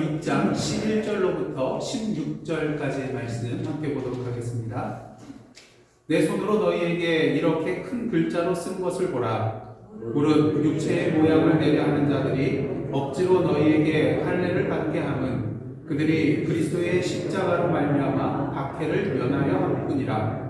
6장 11절로부터 16절까지의 말씀 함께 보도록 하겠습니다. 내 손으로 너희에게 이렇게 큰 글자로 쓴 것을 보라. 무릇 육체의 모양을 내려 하는 자들이 억지로 너희에게 할례를 받게 함은 그들이 그리스도의 십자가로 말미암아 박해를 면하여 함뿐이라.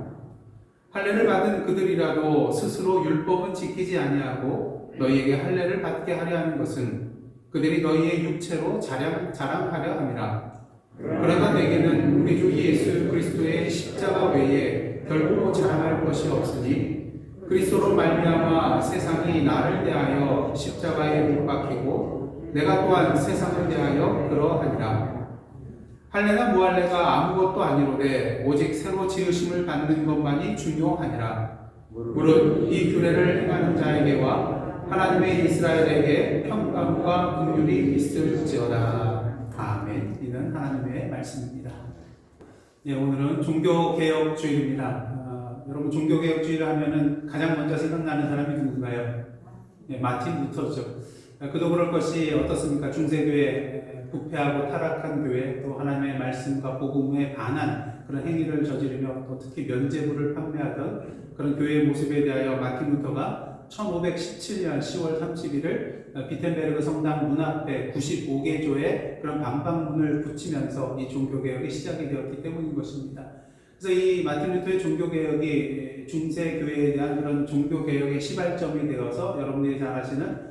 할례를 받은 그들이라도 스스로 율법은 지키지 아니하고 너희에게 할례를 받게 하려 하는 것은 그들이 너희의 육체로 자랑하려 함이라. 그러나 내게는 우리 주 예수 그리스도의 십자가 외에 결코 자랑할 것이 없으니 그리스도로 말미암아 세상이 나를 대하여 십자가에 못 박히고 내가 또한 세상을 대하여 그러하니라. 할례나 무할례가 아무것도 아니로되 오직 새로 지으심을 받는 것만이 중요하니라. 무릇 이 규례를 행하는 자에게와 하나님의 이스라엘에게 평강과 긍휼이 있을지어다. 아멘. 이는 하나님의 말씀입니다. 예, 오늘은 종교개혁주일입니다. 여러분 종교개혁주의를 하면은 가장 먼저 생각나는 사람이 누군가요? 예, 마틴 루터죠. 그도 그럴 것이 어떻습니까? 중세교회, 부패하고 타락한 교회, 또 하나님의 말씀과 복음에 반한 그런 행위를 저지르며 또 특히 면죄부를 판매하던 그런 교회의 모습에 대하여 마틴 루터가 1517년 10월 31일 비텐베르그 성당 문 앞에 95개조의 그런 방방문을 붙이면서 이 종교개혁이 시작이 되었기 때문인 것입니다. 그래서 이 마틴 루터의 종교개혁이 중세교회에 대한 그런 종교개혁의 시발점이 되어서 여러분들이 잘 아시는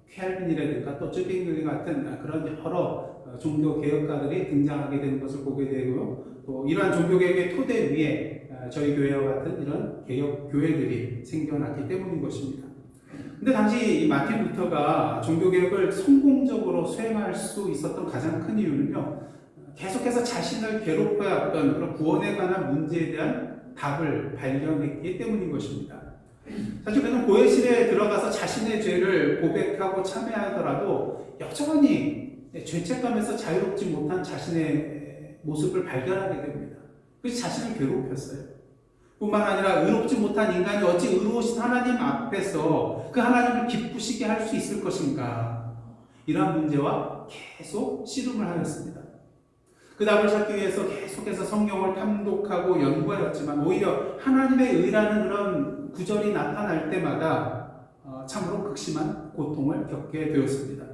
켈빈이라든가 또 쯔빙글리 같은 그런 여러 종교개혁가들이 등장하게 되는 것을 보게 되고요. 또 이러한 종교개혁의 토대 위에 저희 교회와 같은 이런 개혁 교회들이 생겨났기 때문인 것입니다. 근데 당시 이 마틴 루터가 종교개혁을 성공적으로 수행할 수 있었던 가장 큰 이유는요, 계속해서 자신을 괴롭혀왔던 그런 구원에 관한 문제에 대한 답을 발견했기 때문인 것입니다. 사실 그는 고해실에 들어가서 자신의 죄를 고백하고 참회하더라도 여전히 죄책감에서 자유롭지 못한 자신의 모습을 발견하게 됩니다. 그래서 자신을 괴롭혔어요. 뿐만 아니라 의롭지 못한 인간이 어찌 의로우신 하나님 앞에서 그 하나님을 기쁘시게 할 수 있을 것인가, 이러한 문제와 계속 씨름을 하였습니다. 그 답을 찾기 위해서 계속해서 성경을 탐독하고 연구하였지만 오히려 하나님의 의라는 그런 구절이 나타날 때마다 참으로 극심한 고통을 겪게 되었습니다.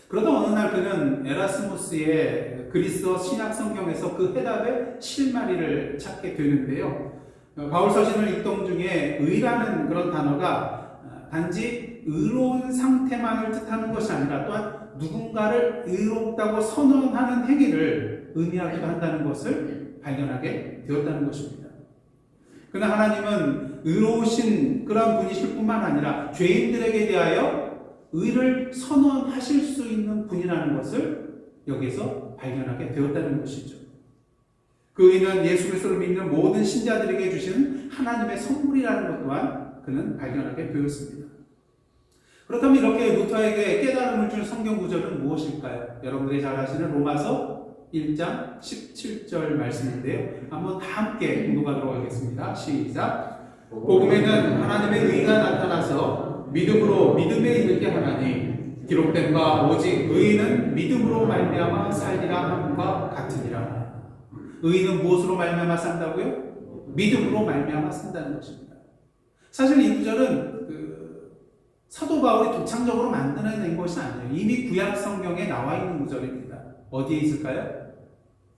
그러다 어느 날 그는 에라스무스의 그리스어 신약 성경에서 그 해답의 실마리를 찾게 되는데요. 바울 서신을 읽던 중에 의라는 그런 단어가 단지 의로운 상태만을 뜻하는 것이 아니라 또한 누군가를 의롭다고 선언하는 행위를 의미하기도 한다는 것을 발견하게 되었다는 것입니다. 그러나 하나님은 의로우신 그런 분이실 뿐만 아니라 죄인들에게 대하여 의를 선언하실 수 있는 분이라는 것을 여기서 발견하게 되었다는 것이죠. 그 의는 예수 그리스도를 믿는 모든 신자들에게 주시는 하나님의 선물이라는 것 또한 그는 발견하게 되었습니다. 그렇다면 이렇게 루터에게 깨달음을 준 성경 구절은 무엇일까요? 여러분들이 잘 아시는 로마서 1장 17절 말씀인데요. 한번 다 함께 공독하도록 하겠습니다. 시작. 복음에는 하나님의 의가 나타나서 믿음으로 믿음에 이르게 하나니 기록된 바 오직 의인은 믿음으로 말미암아 살리라 함과 같으니라. 의인은 무엇으로 말미암아 산다고요? 믿음으로 말미암아 산다는 것입니다. 사실 이 구절은 사도 바울이 독창적으로 만들어낸 것이 아니에요. 이미 구약 성경에 나와 있는 구절입니다. 어디에 있을까요?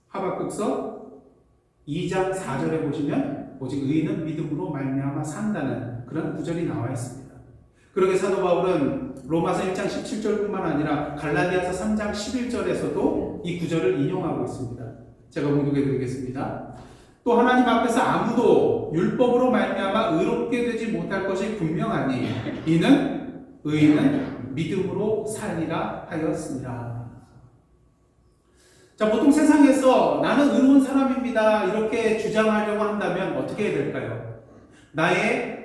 하박국서 2장 4절에 보시면 오직 의인은 믿음으로 말미암아 산다는 그런 구절이 나와 있습니다. 그러게 사도 바울은 로마서 1장 17절뿐만 아니라 갈라디아서 3장 11절에서도 이 구절을 인용하고 있습니다. 제가 공독해 드리겠습니다. 또 하나님 앞에서 아무도 율법으로 말미암아 의롭게 되지 못할 것이 분명하니 이는 의인은 믿음으로 살리라 하였습니다. 자, 보통 세상에서 나는 의로운 사람입니다 이렇게 주장하려고 한다면 어떻게 해야 될까요? 나의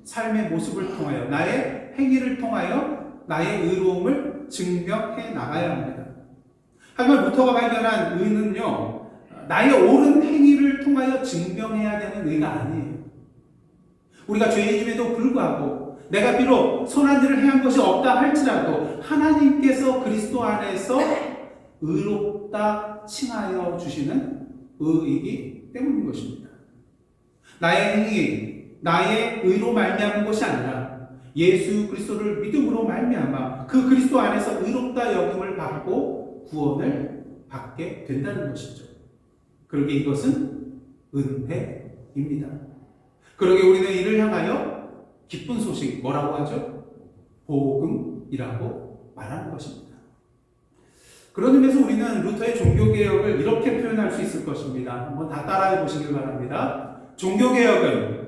삶의 모습을 통하여, 나의 행위를 통하여 나의 의로움을 증명해 나가야 합니다. 하지만 루터가 발견한 의는요, 나의 옳은 행위를 통하여 증명해야 되는 의가 아니에요. 우리가 죄인임에도 불구하고 내가 비록 선한 일을 행한 것이 없다 할지라도 하나님께서 그리스도 안에서 의롭다 칭하여 주시는 의이기 때문인 것입니다. 나의 행위, 나의 의로 말미암은 것이 아니라 예수 그리스도를 믿음으로 말미암아 그 그리스도 안에서 의롭다 여김을 받고 구원을 받게 된다는 것이죠. 그러게 이것은 은혜입니다. 그러게 우리는 이를 향하여 기쁜 소식, 뭐라고 하죠? 복음이라고 말하는 것입니다. 그런 의미에서 우리는 루터의 종교개혁을 이렇게 표현할 수 있을 것입니다. 한번 다 따라해 보시길 바랍니다. 종교개혁은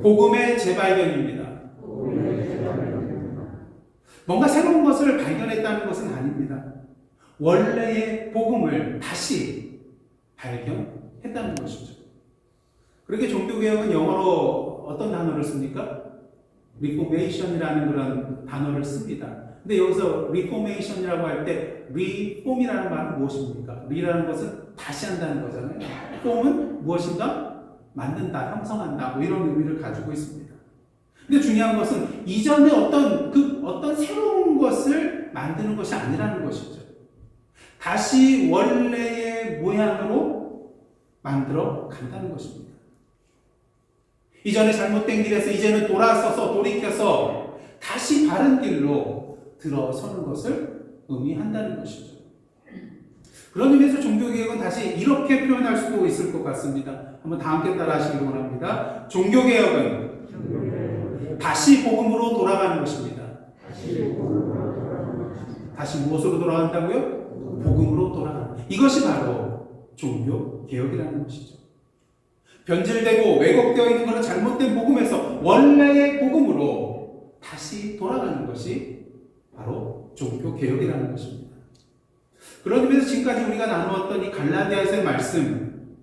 복음의 재발견입니다. 뭔가 새로운 것을 발견했다는 것은 아닙니다. 원래의 복음을 다시 발견했다는 것이죠. 그렇게 종교개혁은 영어로 어떤 단어를 씁니까? 리포메이션이라는 그런 단어를 씁니다. 근데 여기서 리포메이션이라고 할 때 리폼이라는 말은 무엇입니까? 리라는 것은 다시 한다는 거잖아요. 폼은 무엇인가? 만든다, 형성한다, 뭐 이런 의미를 가지고 있습니다. 근데 중요한 것은 이전에 어떤 새로운 것을 만드는 것이 아니라는 것이죠. 다시 원래의 모양으로 만들어 간다는 것입니다. 이전에 잘못된 길에서 이제는 돌이켜서 다시 바른 길로 들어서는 것을 의미한다는 것이죠. 그런 의미에서 종교개혁은 다시 이렇게 표현할 수도 있을 것 같습니다. 한번 다 함께 따라 하시기 원합니다. 종교개혁은 다시 복음으로 돌아가는 것입니다. 다시 무엇으로 돌아간다고요? 복음으로 돌아가는 것. 이것이 바로 종교개혁이라는 것이죠. 변질되고 왜곡되어 있는 것은 잘못된 복음에서 원래의 복음으로 다시 돌아가는 것이 바로 종교개혁이라는 것입니다. 그런 의미에서 지금까지 우리가 나누었던 이 갈라디아서의 말씀,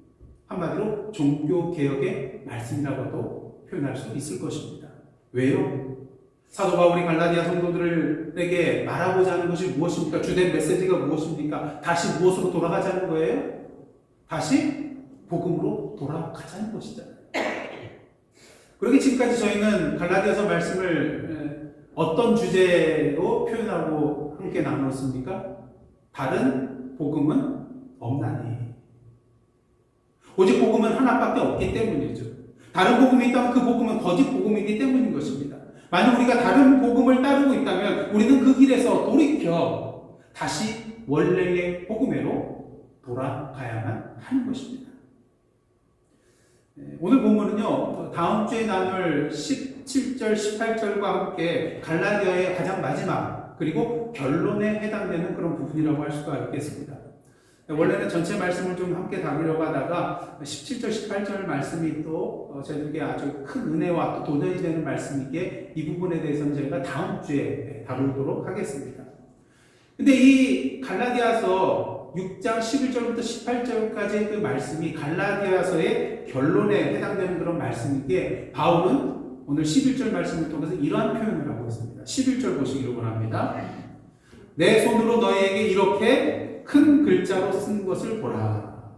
한마디로 종교개혁의 말씀이라고도 표현할 수 있을 것입니다. 왜요? 사도 바울이 갈라디아 성도들에게 말하고자 하는 것이 무엇입니까? 주된 메시지가 무엇입니까? 다시 무엇으로 돌아가자는 거예요? 다시 복음으로 돌아가자는 것이잖아요. 그렇게 지금까지 저희는 갈라디아서 말씀을 어떤 주제로 표현하고 함께 나누었습니까? 다른 복음은 없나니. 오직 복음은 하나밖에 없기 때문이죠. 다른 복음이 있다면 그 복음은 거짓 복음이기 때문인 것입니다. 만약 우리가 다른 복음을 따르고 있다면 우리는 그 길에서 돌이켜 다시 원래의 복음으로 돌아가야만 하는 것입니다. 오늘 본문은요, 다음 주에 나눌 17절, 18절과 함께 갈라디아의 가장 마지막 그리고 결론에 해당되는 그런 부분이라고 할 수가 있겠습니다. 원래는 전체 말씀을 좀 함께 다루려고 하다가 17절, 18절 말씀이 또 저희들에게 아주 큰 은혜와 또 도전이 되는 말씀이기에 이 부분에 대해서는 저희가 다음 주에 다루도록 하겠습니다. 근데 이 갈라디아서 6장 11절부터 18절까지의 그 말씀이 갈라디아서의 결론에 해당되는 그런 말씀이기에 바울은 오늘 11절 말씀을 통해서 이러한 표현을 하고 있습니다. 11절 보시기를 원합니다. 내 손으로 너희에게 이렇게 큰 글자로 쓴 것을 보라.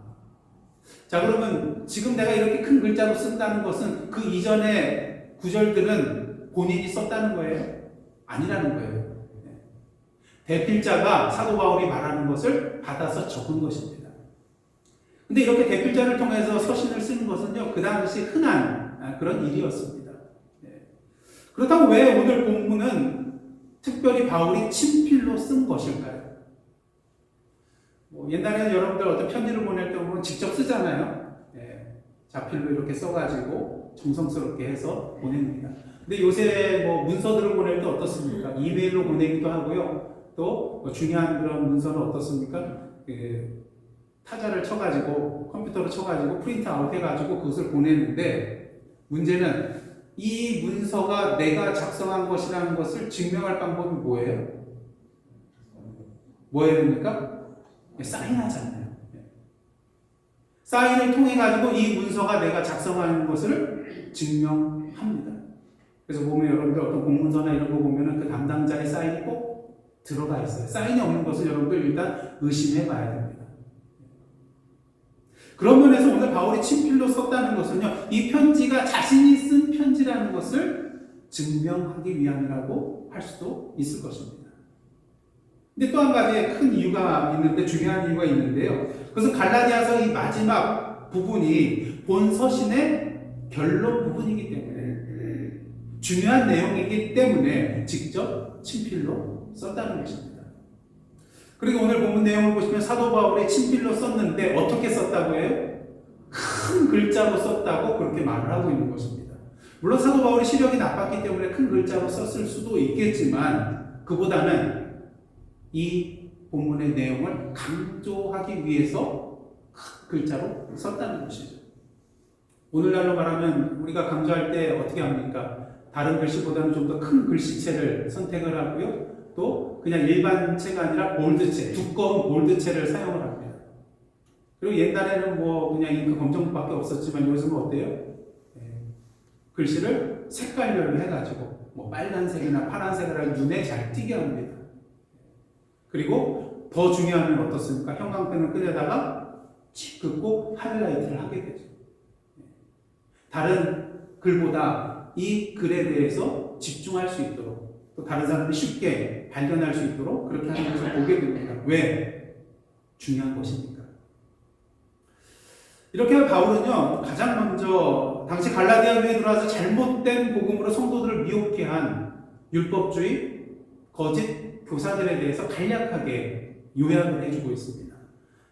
자, 그러면 지금 내가 이렇게 큰 글자로 쓴다는 것은 그 이전의 구절들은 본인이 썼다는 거예요? 아니라는 거예요. 대필자가 사도 바울이 말하는 것을 받아서 적은 것입니다. 근데 이렇게 대필자를 통해서 서신을 쓰는 것은요, 그 당시 흔한 그런 일이었습니다. 그렇다고 왜 오늘 본문은 특별히 바울이 친필로 쓴 것일까요? 옛날에는 여러분들 어떤 편지를 보낼 때 보면 직접 쓰잖아요. 자필로 이렇게 써가지고 정성스럽게 해서 보냅니다. 근데 요새 문서들을 보낼 때 어떻습니까? 이메일로 보내기도 하고요. 또 중요한 그런 문서는 어떻습니까? 타자를 쳐가지고 컴퓨터로 쳐가지고 프린트 아웃 해가지고 그것을 보내는데 문제는 이 문서가 내가 작성한 것이라는 것을 증명할 방법이 뭐예요? 뭐 해야 됩니까? 사인하잖아요. 사인을 통해 가지고 이 문서가 내가 작성한 것을 증명합니다. 그래서 보면 여러분들 어떤 공문서나 이런 거 보면은 그 담당자의 사인이 꼭 들어가 있어요. 사인이 없는 것을 여러분들 일단 의심해 봐야 됩니다. 그런 면에서 오늘 바울이 친필로 썼다는 것은요, 이 편지가 자신이 쓴 편지라는 것을 증명하기 위함이라고 할 수도 있을 것입니다. 근데 또 한 가지의 큰 이유가 있는데, 중요한 이유가 있는데요. 그것은 갈라디아서 이 마지막 부분이 본 서신의 결론 부분이기 때문에, 중요한 내용이기 때문에 직접 친필로 썼다는 것입니다. 그리고 오늘 본문 내용을 보시면 사도 바울이 친필로 썼는데 어떻게 썼다고 해요? 큰 글자로 썼다고 그렇게 말을 하고 있는 것입니다. 물론 사도 바울이 시력이 나빴기 때문에 큰 글자로 썼을 수도 있겠지만 그보다는 이 본문의 내용을 강조하기 위해서 큰 글자로 썼다는 것이죠. 오늘날로 말하면 우리가 강조할 때 어떻게 합니까? 다른 글씨보다는 좀 더 큰 글씨체를 선택을 하고요. 또 그냥 일반 체가 아니라 볼드체, 두꺼운 볼드체를 사용을 합니다. 그리고 옛날에는 뭐 그냥 잉크 검정밖에 없었지만 요즘은 어때요? 글씨를 색깔별로 해가지고 뭐 빨간색이나 파란색을 눈에 잘 띄게 합니다. 그리고 더 중요한 건 어떻습니까? 형광펜을 끈에다가 칙 긋고 하이라이트를 하게 되죠. 다른 글보다 이 글에 대해서 집중할 수 있도록, 또 다른 사람이 쉽게 발견할 수 있도록 그렇게 하는 것을 보게 됩니다. 왜? 중요한 것이니까. 이렇게 하면 바울은요, 가장 먼저 당시 갈라디아 교회에 들어와서 잘못된 복음으로 성도들을 미혹해 한 율법주의, 거짓 교사들에 대해서 간략하게 요약을 해주고 있습니다.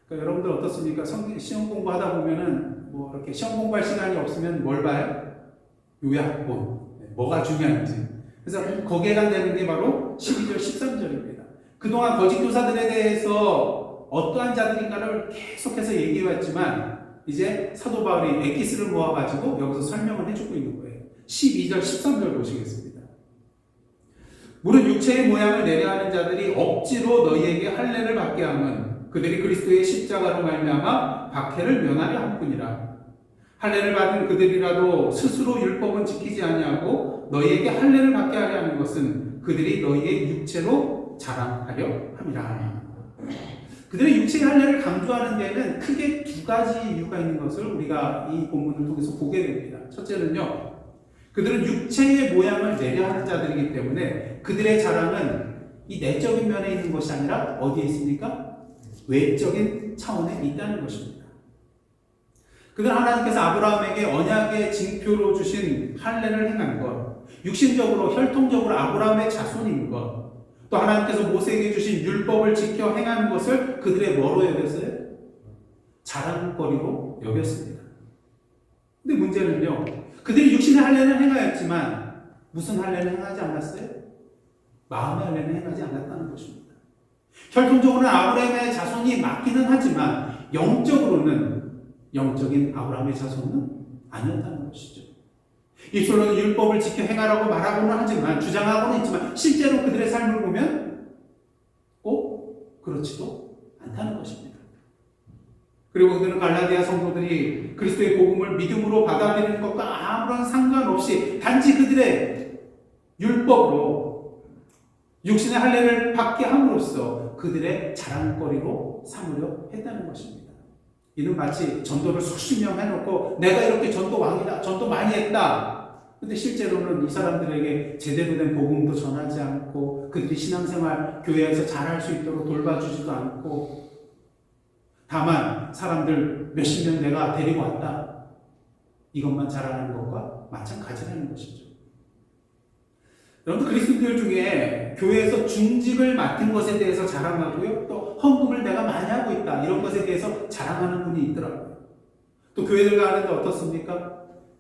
그러니까 여러분들 어떻습니까? 시험 공부하다 보면은 뭐 이렇게 시험 공부할 시간이 없으면 뭘 봐요? 요약본. 뭐가 중요한지. 그래서 거기에 해당되는 게 바로 12절, 13절입니다. 그동안 거짓 교사들에 대해서 어떠한 자들인가를 계속해서 얘기해왔지만 이제 사도 바울이 엑기스를 모아가지고 여기서 설명을 해주고 있는 거예요. 12절, 13절 보시겠습니다. 무릇 육체의 모양을 내려하는 자들이 억지로 너희에게 할례를 받게 함은 그들이 그리스도의 십자가로 말미암아 박해를 면하려 함뿐이라. 할례를 받은 그들이라도 스스로 율법은 지키지 아니하고 너희에게 할례를 받게 하려 하는 것은 그들이 너희의 육체로 자랑하려 함이라. 그들의 육체의 할례를 강조하는 데에는 크게 두 가지 이유가 있는 것을 우리가 이 본문을 통해서 보게 됩니다. 첫째는요, 그들은 육체의 모양을 내려하는 자들이기 때문에 그들의 자랑은 이 내적인 면에 있는 것이 아니라 어디에 있습니까? 외적인 차원에 있다는 것입니다. 그들은 하나님께서 아브라함에게 언약의 징표로 주신 할례를 행한 것, 육신적으로 혈통적으로 아브라함의 자손인 것, 또 하나님께서 모세에게 주신 율법을 지켜 행하는 것을 그들의 뭐로 여겼어요? 자랑거리로 여겼습니다. 근데 문제는요, 그들이 육신의 할례는 행하였지만 무슨 할례는 행하지 않았어요? 마음의 할례는 행하지 않았다는 것입니다. 혈통적으로는 아브라함의 자손이 맞기는 하지만 영적인 아브라함의 자손은 아니었다는 것이죠. 입술로는 율법을 지켜 행하라고 말하고는 하지만, 주장하고는 있지만 실제로 그들의 삶을 보면 꼭 그렇지도 않다는 것입니다. 그리고 그들은 갈라디아 성도들이 그리스도의 복음을 믿음으로 받아들이는 것과 아무런 상관없이 단지 그들의 율법으로 육신의 할례를 받게 함으로써 그들의 자랑거리로 삼으려 했다는 것입니다. 이는 마치 전도를 수십 명 해놓고 내가 이렇게 전도 왕이다, 전도 많이 했다. 근데 실제로는 이 사람들에게 제대로 된 복음도 전하지 않고 그들이 신앙생활 교회에서 잘할 수 있도록 돌봐주지도 않고, 다만 사람들 몇십 명 내가 데리고 왔다, 이것만 자랑하는 것과 마찬가지라는 것이죠. 여러분, 그리스도인들 중에 교회에서 중직을 맡은 것에 대해서 자랑하고요, 또 헌금을 내가 많이 하고 있다, 이런 것에 대해서 자랑하는 분이 있더라고요. 또 교회들 가는데 어떻습니까?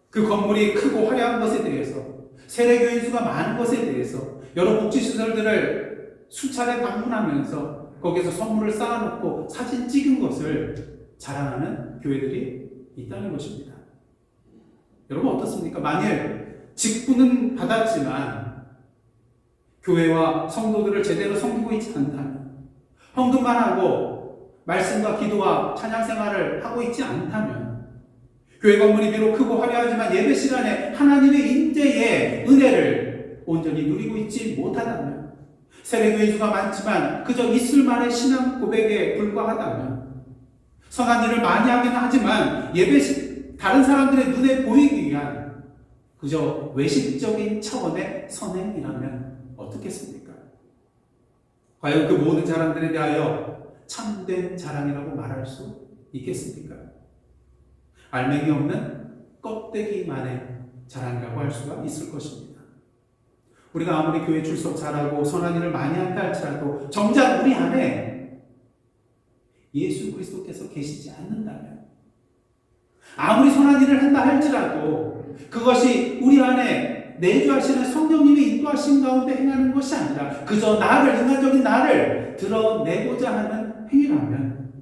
그 건물이 크고 화려한 것에 대해서, 세례교인 수가 많은 것에 대해서, 여러 복지시설들을 수차례 방문하면서 거기에서 선물을 쌓아놓고 사진 찍은 것을 자랑하는 교회들이 있다는 것입니다. 여러분 어떻습니까? 만일 직분은 받았지만 교회와 성도들을 제대로 섬기고 있지 않다면, 헌금만 하고 말씀과 기도와 찬양 생활을 하고 있지 않다면, 교회 건물이 비록 크고 화려하지만 예배 시간에 하나님의 인재의 은혜를 온전히 누리고 있지 못하다면, 세례교인 수가 많지만 그저 이슬만의 신앙 고백에 불과하다면, 선한 일을 많이 하기는 하지만 다른 사람들의 눈에 보이기 위한 그저 외식적인 차원의 선행이라면 어떻겠습니까? 과연 그 모든 자랑들에 대하여 참된 자랑이라고 말할 수 있겠습니까? 알맹이 없는 껍데기만의 자랑이라고 할 수가 있을 것입니다. 우리가 아무리 교회 출석 잘하고 선한 일을 많이 한다 할지라도 정작 우리 안에 예수 그리스도께서 계시지 않는다면, 아무리 선한 일을 한다 할지라도 그것이 우리 안에 내주하시는 성령님의 인도하신 가운데 행하는 것이 아니라 그저 인간적인 나를 드러내고자 하는 행위라면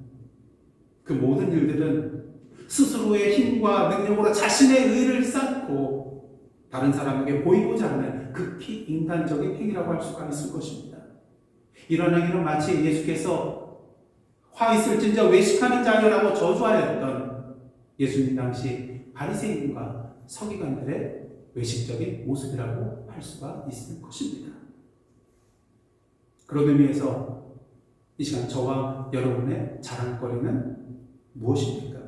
그 모든 일들은 스스로의 힘과 능력으로 자신의 의를 쌓고 다른 사람에게 보이고자 하는 극히 인간적인 행위라고 할 수가 있을 것입니다. 이런 행위는 마치 예수께서 화 있을진저 외식하는 자여라고 저주하였던 예수님 당시 바리새인과 서기관들의 외식적인 모습이라고 할 수가 있을 것입니다. 그런 의미에서 이 시간 저와 여러분의 자랑거리는 무엇입니까?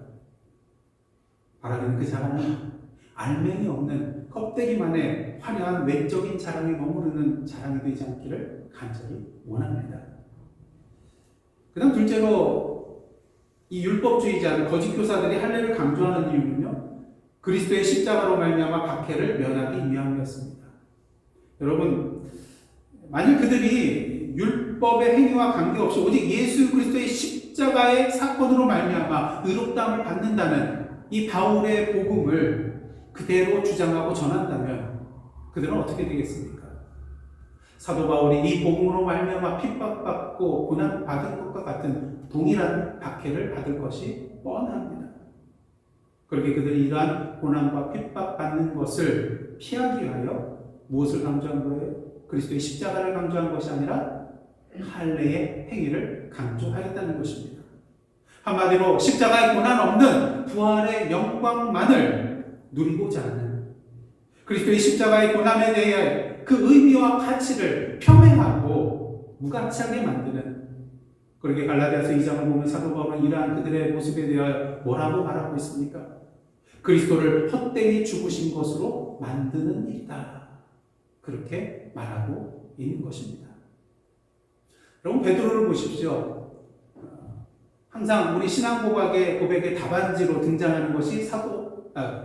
바라는 그 자랑은 알맹이 없는 껍데기만의 화려한 외적인 자랑에 머무르는 자랑이 되지 않기를 간절히 원합니다. 그 다음 둘째로 이 율법주의자 거짓 교사들이 할례를 강조하는 이유는요, 그리스도의 십자가로 말미암아 박해를 면하기 위함이었습니다. 여러분, 만약 그들이 율법의 행위와 관계없이 오직 예수 그리스도의 십자가의 사건으로 말미암아 의롭다함을 받는다는 이 바울의 복음을 그대로 주장하고 전한다면 그들은 어떻게 되겠습니까? 사도 바울이 이 복음으로 말미암아 핍박받고 고난받은 것과 같은 동일한 박해를 받을 것이 뻔합니다. 그렇게 그들이 이러한 고난과 핍박받는 것을 피하기 위하여 무엇을 강조한 거예요? 그리스도의 십자가를 강조한 것이 아니라 할례의 행위를 강조하였다는 것입니다. 한마디로 십자가의 고난 없는 부활의 영광만을 누리고자 하는, 그리스도의 십자가의 고난에 대해 그 의미와 가치를 폄훼하고 무가치하게 만드는, 그렇게 갈라디아서 2장을 보면 사도 바울은 이러한 그들의 모습에 대하여 뭐라고 말하고 있습니까? 그리스도를 헛되이 죽으신 것으로 만드는 일이다. 그렇게 말하고 있는 것입니다. 여러분, 베드로를 보십시오. 항상 우리 신앙 고백의 답안지로 등장하는 것이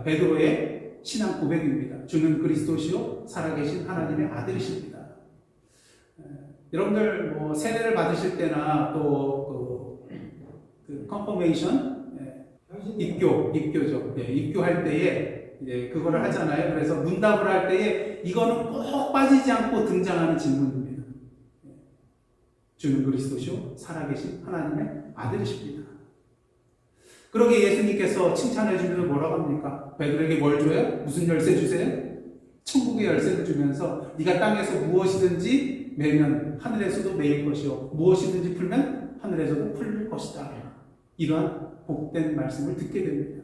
베드로의 신앙 고백입니다. 주는 그리스도시요 살아계신 하나님의 아들이십니다. 여러분들 세례를 받으실 때나 또 컨퍼메이션, 입교죠. 입교할 때에 그거를 하잖아요. 그래서 문답을 할 때에 이거는 꼭 빠지지 않고 등장하는 질문입니다. 주는 그리스도시요 살아계신 하나님의 아들이십니다. 그러게 예수님께서 칭찬해 주면서 뭐라고 합니까? 베드로에게 뭘 줘요? 무슨 열쇠 주세요? 천국의 열쇠를 주면서 네가 땅에서 무엇이든지 매면 하늘에서도 매일 것이요 무엇이든지 풀면 하늘에서도 풀릴 것이다. 이러한 복된 말씀을 듣게 됩니다.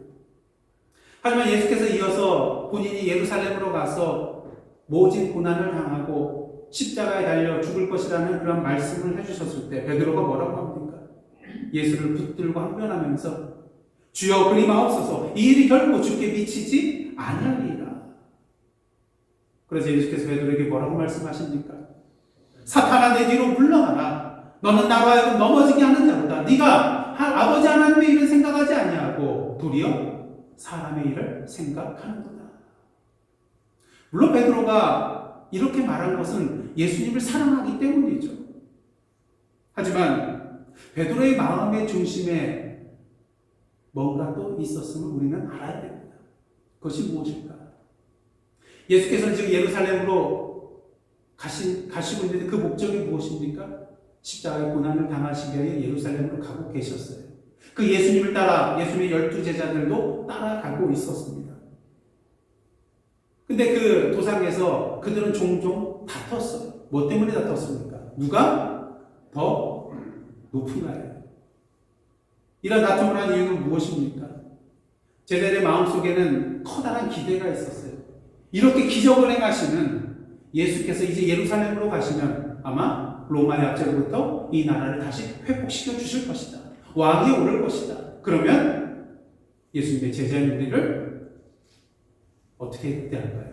하지만 예수께서 이어서 본인이 예루살렘으로 가서 모진 고난을 당하고 십자가에 달려 죽을 것이라는 그런 말씀을 해주셨을 때 베드로가 뭐라고 합니까? 예수를 붙들고 항변하면서 주여 그리 마옵소서, 이 일이 결코 주께 미치지 아니하리이다. 그래서 예수께서 베드로에게 뭐라고 말씀하십니까? 사탄아 내 뒤로 물러가라. 너는 나로 하여금 넘어지게 하는 자로다. 네가 아버지 하나님의 일을 생각하지 아니하고 도리어 사람의 일을 생각하는도다. 물론 베드로가 이렇게 말한 것은 예수님을 사랑하기 때문이죠. 하지만 베드로의 마음의 중심에 뭔가 또 있었음을 우리는 알아야 됩니다. 그것이 무엇일까? 예수께서는 지금 예루살렘으로 가시고 있는데 그 목적이 무엇입니까? 십자가의 고난을 당하시기 위해 예루살렘으로 가고 계셨어요. 그 예수님을 따라 예수님의 12제자들도 따라가고 있었습니다. 근데 그 도상에서 그들은 종종 다퉜어요. 뭐 때문에 다퉜습니까? 누가 더 높은가요? 이런 다툼을 한 이유는 무엇입니까? 제자들의 마음속에는 커다란 기대가 있었어요. 이렇게 기적을 행하시는 예수께서 이제 예루살렘으로 가시면 아마 로마의 압제로부터 이 나라를 다시 회복시켜 주실 것이다. 왕이 오를 것이다. 그러면 예수님의 제자인 우리를 어떻게 대할까요?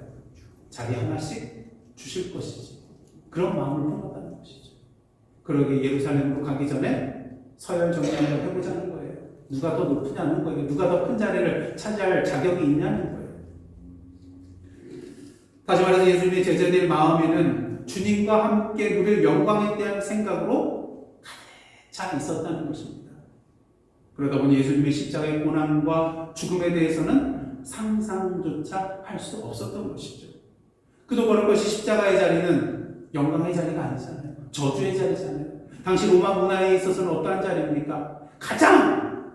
자리 하나씩 주실 것이지. 그런 마음을 품었다는 것이죠. 그러게 예루살렘으로 가기 전에 서열 정리를 해보자는 거예요. 누가 더 높으냐는 거예요. 누가 더 큰 자리를 차지할 자격이 있냐는 거예요. 다시 말해서 예수님의 제자들의 마음에는 주님과 함께 누릴 영광에 대한 생각으로 가득 있었다는 것입니다. 그러다 보니 예수님의 십자가의 고난과 죽음에 대해서는 상상조차 할 수 없었던 것이죠. 그도 그럴 것이 십자가의 자리는 영광의 자리가 아니잖아요. 저주의 자리잖아요. 당시 로마 문화에 있어서는 어떠한 자리입니까? 가장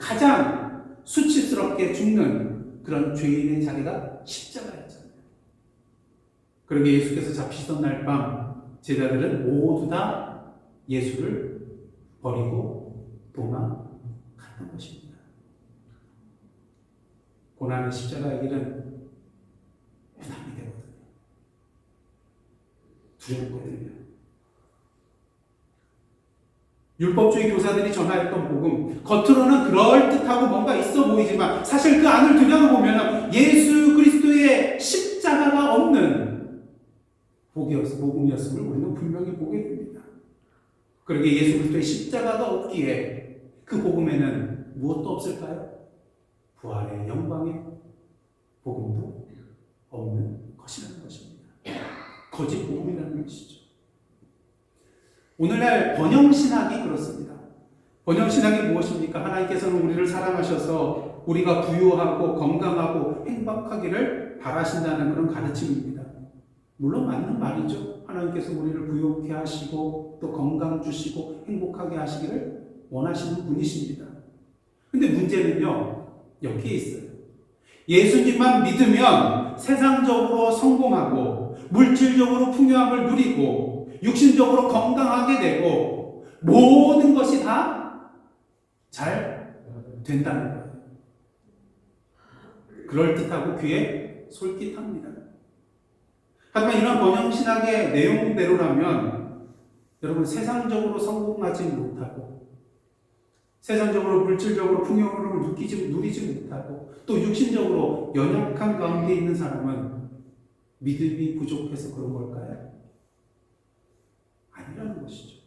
수치스럽게 죽는 그런 죄인의 자리가 십자가였잖아요. 그러게 예수께서 잡히시던 날 밤 제자들은 모두 다 예수를 버리고 도망갔던 것입니다. 고난의 십자가의 길은 부담이 되거든요. 두렵거든요. 율법주의 교사들이 전하였던 복음, 겉으로는 그럴듯하고 뭔가 있어 보이지만 사실 그 안을 들여다보면 예수 그리스도의 십자가가 없는 복음이었음을 우리는 분명히 보게 됩니다. 그러게 예수 그리스도의 십자가가 없기에 그 복음에는 무엇도 없을까요? 부활의 영광의 복음도 없는 것이라는 것입니다. 거짓 복음이라는 것이죠. 오늘날 번영신학이 그렇습니다. 번영신학이 무엇입니까? 하나님께서는 우리를 사랑하셔서 우리가 부유하고 건강하고 행복하기를 바라신다는 그런 가르침입니다. 물론 맞는 말이죠. 하나님께서 우리를 부유케 하시고 또 건강 주시고 행복하게 하시기를 원하시는 분이십니다. 근데 문제는요, 여기에 있어요. 예수님만 믿으면 세상적으로 성공하고 물질적으로 풍요함을 누리고 육신적으로 건강하게 되고 모든 것이 다 잘 된다는 거예요. 그럴듯하고 귀에 솔깃합니다. 하지만 이런 번영신학의 내용대로라면 여러분 세상적으로 성공하지 못하고 세상적으로 물질적으로 풍요를 누리지 못하고 또 육신적으로 연약한 가운데 있는 사람은 믿음이 부족해서 그런 걸까요? 아니라는 것이죠.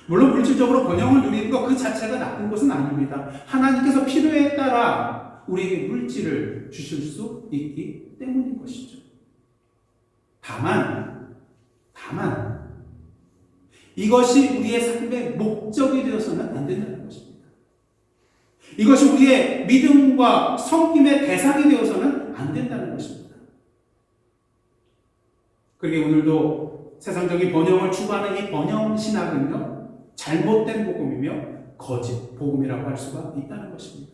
물론 물질적으로 번영을 누리는 것 그 자체가 나쁜 것은 아닙니다. 하나님께서 필요에 따라 우리에게 물질을 주실 수 있기 때문인 것이죠. 다만 이것이 우리의 삶의 목적이 되어서는 안 된다는 것입니다. 이것이 우리의 믿음과 섬김의 대상이 되어서는 안 된다는 것입니다. 그러게 오늘도 세상적인 번영을 추구하는 이 번영신학은요, 잘못된 복음이며 거짓 복음이라고 할 수가 있다는 것입니다.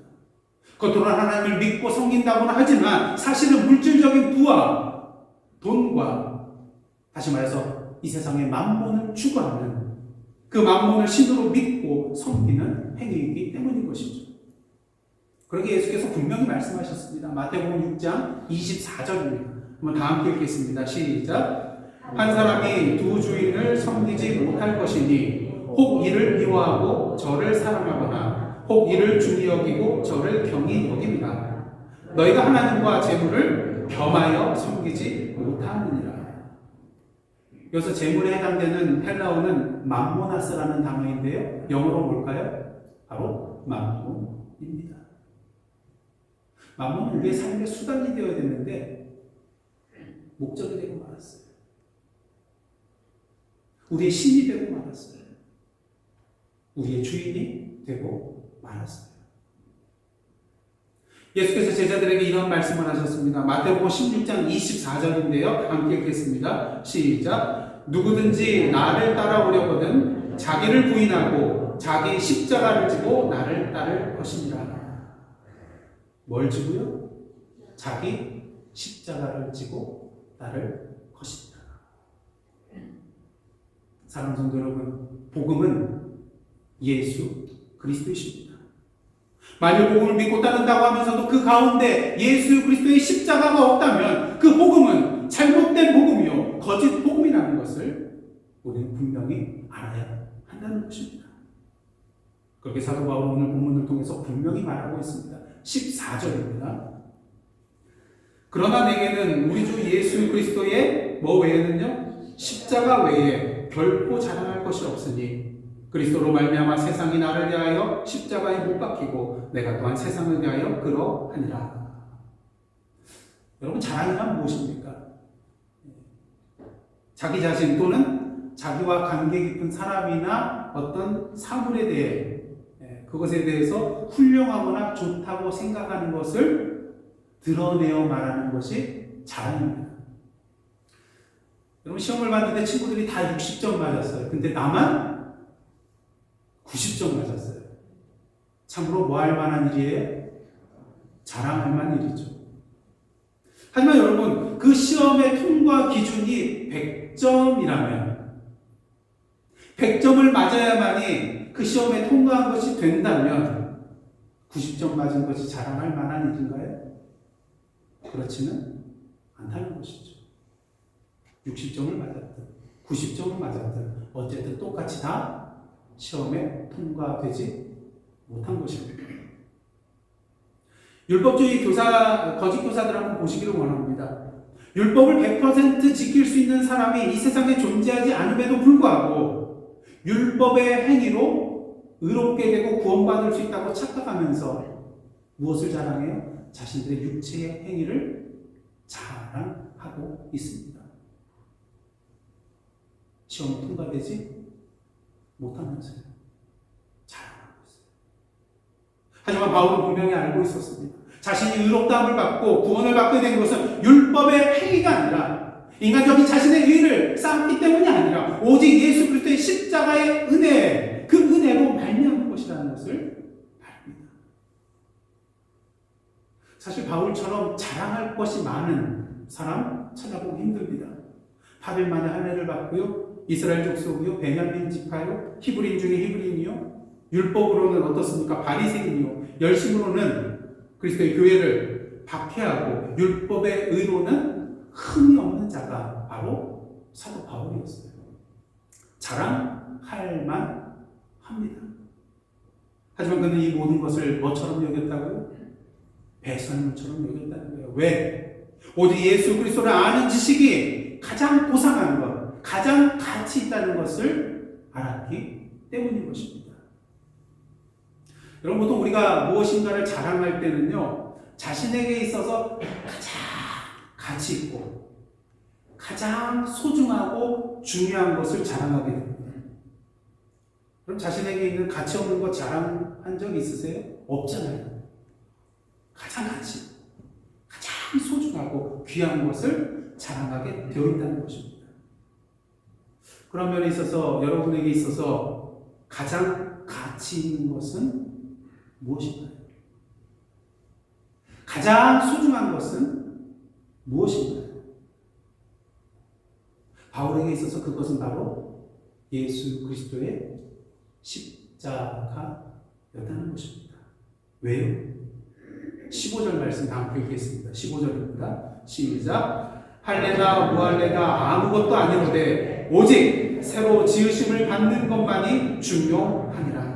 겉으로는 하나님을 믿고 섬긴다고는 하지만 사실은 물질적인 부와 돈과 다시 말해서 이 세상의 만몬을 추구하는 그 만몬을 신으로 믿고 섬기는 행위이기 때문인 것이죠. 그러게 예수께서 분명히 말씀하셨습니다. 마태복음 6장 24절입니다. 한번 다 함께 읽겠습니다. 시작. 한 사람이 두 주인을 섬기지 못할 것이니 혹 이를 미워하고 저를 사랑하거나 혹 이를 중히 여기고 저를 경히 여깁니다. 너희가 하나님과 재물을 겸하여 섬기지 못하느니라. 여기서 재물에 해당되는 헬라어는 맘모나스라는 단어인데요. 영어로 뭘까요? 바로 맘몬입니다. 맘몬은 우리의 삶의 수단이 되어야 되는데 목적이 되고 말았어요. 우리의 신이 되고 말았어요. 우리의 주인이 되고 말았어요. 예수께서 제자들에게 이런 말씀을 하셨습니다. 마태복음 16장 24절인데요. 함께 읽겠습니다. 시작. 누구든지 나를 따라오려거든 자기를 부인하고 자기 십자가를 지고 나를 따를 것이니라. 뭘 지고요? 자기 십자가를 지고 나를 것이니라. 사랑하는 성도 여러분, 복음은 예수 그리스도이십니다. 만일 복음을 믿고 따른다고 하면서도 그 가운데 예수 그리스도의 십자가가 없다면 그 복음은 잘못된 복음이요 거짓 복음이라는 것을 우리는 분명히 알아야 한다는 것입니다. 그렇게 사도 바울은 오늘 본문을 통해서 분명히 말하고 있습니다. 14절입니다. 그러나 내게는 우리 주 예수 그리스도의 뭐 외에는요? 십자가 외에 결코 자랑할 것이 없으니 그리스도로 말미암아 세상이 나를 대하여 십자가에 못 박히고 내가 또한 세상을 대하여 그러하니라. 여러분, 자랑이란 무엇입니까? 자기 자신 또는 자기와 관계 깊은 사람이나 어떤 사물에 대해 그것에 대해서 훌륭하거나 좋다고 생각하는 것을 드러내어 말하는 것이 자랑입니다. 여러분, 시험을 봤는데 친구들이 다 60점 맞았어요. 근데 나만 90점 맞았어요. 참으로 뭐 할 만한 일이에요? 자랑할 만한 일이죠. 하지만 여러분, 그 시험의 통과 기준이 100점이라면 100점을 맞아야만이 그 시험에 통과한 것이 된다면 90점 맞은 것이 자랑할 만한 일인가요? 그렇지는 않다는 것이죠. 60점을 맞았든 90점을 맞았든 어쨌든 똑같이 다 시험에 통과되지 못한 것입니다. 율법주의 거짓 교사들 한번 보시기를 원합니다. 율법을 100% 지킬 수 있는 사람이 이 세상에 존재하지 않음에도 불구하고 율법의 행위로 의롭게 되고 구원받을 수 있다고 착각하면서 무엇을 자랑해요? 자신들의 육체의 행위를 자랑하고 있습니다. 시험에 통과되지 못하면서요. 자랑하고 있어요. 하지만 바울은 분명히 알고 있었습니다. 자신이 의롭다함을 받고 구원을 받게 된 것은 율법의 행위가 아니라 인간적인 자신의 의를 쌓았기 때문이 아니라 오직 예수 그리스도의 십자가의 은혜, 그 은혜로 말미암은 것이라는 것을 말합니다. 사실 바울처럼 자랑할 것이 많은 사람 찾아보기 힘듭니다. 8일 만에 할례를 받고요, 이스라엘 족속이요, 베냐민 지파요, 히브리인 중에 히브리인이요, 율법으로는 어떻습니까? 바리새인이요, 열심으로는 그리스도의 교회를 박해하고 율법의 의로는 흠이 없는 자가 바로 사도 바울이었어요. 자랑할 만합니다. 하지만 그는 이 모든 것을 뭐처럼 여겼다고요? 배설물처럼 여겼다는 거예요. 왜? 오직 예수 그리스도를 아는 지식이 가장 고상한 것, 가장 가치 있다는 것을 알았기 때문인 것입니다. 여러분, 보통 우리가 무엇인가를 자랑할 때는요, 자신에게 있어서 가장 가치 있고 가장 소중하고 중요한 것을 자랑하게 됩니다. 그럼 자신에게 있는 가치 없는 것 자랑한 적 있으세요? 없잖아요. 가장 가치, 가장 소중하고 귀한 것을 자랑하게 되어 있다는 것입니다. 그런 면에 있어서 여러분에게 있어서 가장 가치 있는 것은 무엇인가요? 가장 소중한 것은 무엇인가요? 바울에게 있어서 그것은 바로 예수 그리스도의 십자가였다는 것입니다. 왜요? 15절 말씀 다음 읽겠습니다. 15절입니다. 시작. 할례나 무할례가 아무것도 아니로되 오직 새로 지으심을 받는 것만이 중요하니라.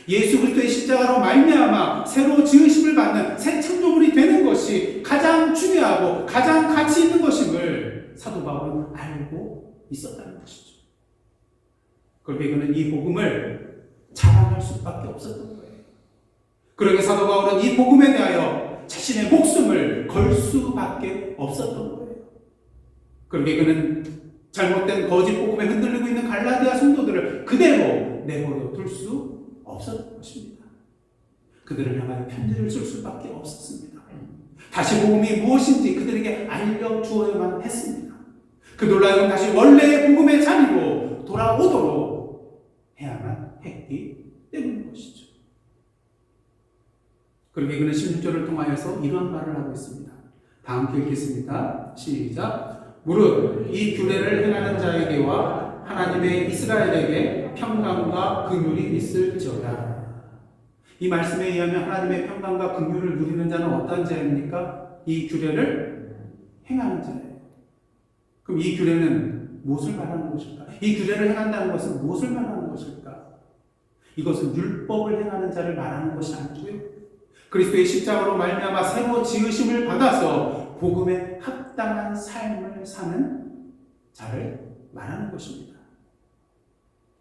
예수 그리스도의 십자가로 말미암아 새로 지으심을 받는 새 창조물이 되는 것이 가장 중요하고 가장 가치 있는 것임을 사도 바울은 알고 있었다는 것이죠. 그렇게 그는 이 복음을 자랑할 수밖에 없었던 거예요. 그러게 사도 바울은 이 복음에 대하여 자신의 목숨을 걸 수밖에 없었던 거예요. 그러게 그는 잘못된 거짓 복음에 흔들리고 있는 갈라디아 성도들을 그대로 내버려 둘 수 없었던 것입니다. 그들을 향하여 편지를 쓸 수밖에 없었습니다. 다시 복음이 무엇인지 그들에게 알려주어야만 했습니다. 그 놀라운 다시 원래의 복음의 자리로 돌아오도록 해야만 했기 때문인 것이죠. 그러게 그는 16절을 통하여서 이러한 말을 하고 있습니다. 다 함께 읽겠습니다. 시작. 무릇 이 규례를 행하는 자에게와 하나님의 이스라엘에게 평강과 긍휼이 있을지어다. 이 말씀에 의하면 하나님의 평강과 긍휼을 누리는 자는 어떤 자입니까? 이 규례를 행하는 자예요. 그럼 이 규례는 무엇을 말하는 것일까? 이 규례를 행한다는 것은 무엇을 말하는 것일까? 이것은 율법을 행하는 자를 말하는 것이 아니고요. 그리스도의 십자가로 말미암아 새로 지으심을 받아서 복음에 합당한 삶을 사는 자를 말하는 것입니다.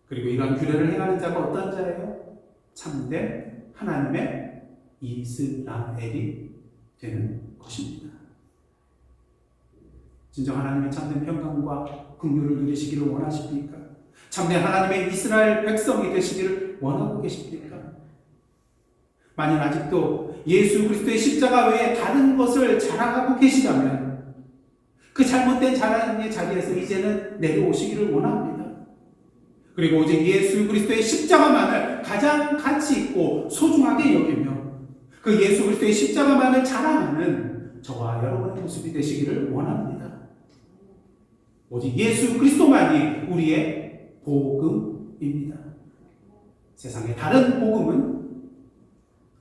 그리고 이러한 규례를 행하는 자가 어떤 자예요? 참된 하나님의 이스라엘이 되는 것입니다. 진정 하나님의 참된 평강과 긍휼을 누리시기를 원하십니까? 참된 하나님의 이스라엘 백성이 되시기를 원하고 계십니까? 만일 아직도 예수 그리스도의 십자가 외에 다른 것을 자랑하고 계시다면 그 잘못된 자랑의 자리에서 이제는 내려오시기를 원합니다. 그리고 오직 예수 그리스도의 십자가만을 가장 가치 있고 소중하게 여기며 그 예수 그리스도의 십자가만을 자랑하는 저와 여러분의 모습이 되시기를 원합니다. 오직 예수 그리스도만이 우리의 복음입니다. 세상에 다른 복음은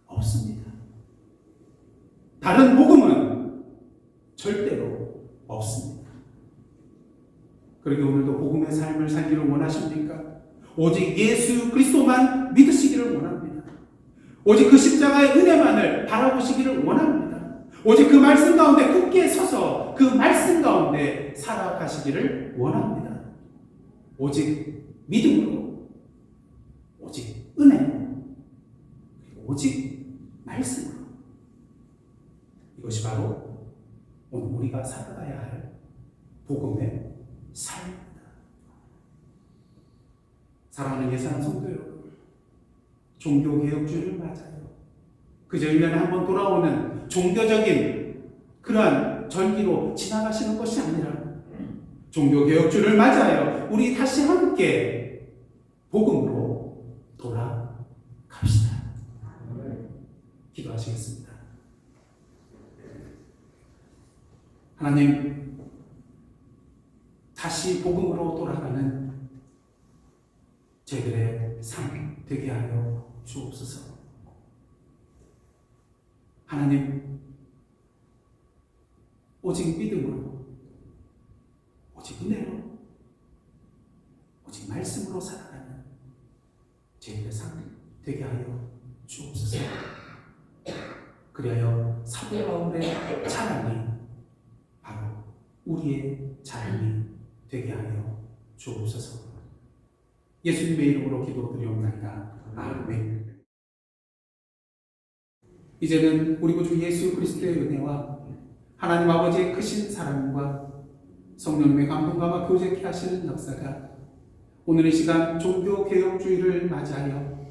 없습니다. 다른 복음은 절대로 없습니다. 그러게 오늘도 복음의 삶을 살기를 원하십니까? 오직 예수 그리스도만 믿으시기를 원합니다. 오직 그 십자가의 은혜만을 바라보시기를 원합니다. 오직 그 말씀 가운데 굳게 서서 그 말씀 가운데 살아가시기를 원합니다. 오직 믿음으로, 오직 은혜로, 오직 말씀으로. 이것이 바로 오늘 우리가 살아가야 할 복음의 삶입니다. 사랑하는 예사랑 성도 여러분, 종교개혁주의를 맞아요. 그저 1년에 한 번 돌아오는 종교적인 그러한 절기로 지나가시는 것이 아니라 종교개혁주의를 맞아요. 우리 다시 함께 복음으로 돌아갑시다. 기도하시겠습니다. 하나님, 다시 복음으로 돌아가는 저희들의 삶 되게 하여 주옵소서. 하나님, 오직 믿음으로, 오직 은혜로, 오직 말씀으로 살아가는 저희들의 삶 되게 하여 주옵소서. 그리하여 사도 바울의 자랑이 바로 우리의 자랑이 되게 하여 주옵소서. 예수님의 이름으로 기도드리옵나이다. 아멘. 이제는 우리 구주 예수 그리스도의 은혜와 하나님 아버지의 크신 사랑과 성령님의 감동과 교제케 하시는 역사가 오늘 이 시간 종교개혁주의를 맞이하여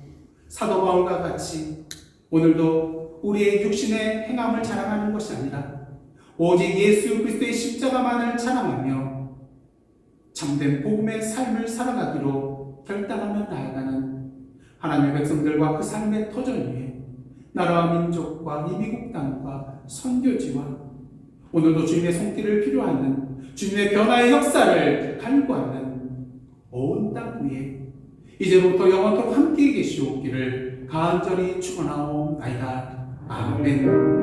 사도 바울과 같이 오늘도 우리의 육신의 행함을 자랑하는 것이 아니라 오직 예수 그리스도의 십자가만을 자랑하며 참된 복음의 삶을 살아가기로 결단하며 나아가는 하나님의 백성들과 그 삶의 터전 위에 나라와 민족과 이 미국 땅과 선교지와 오늘도 주님의 손길을 필요하는 주님의 변화의 역사를 간구하는 온 땅 위에 이제부터 영원토록 함께 계시옵기를 간절히 축원하옵나이다. 아멘.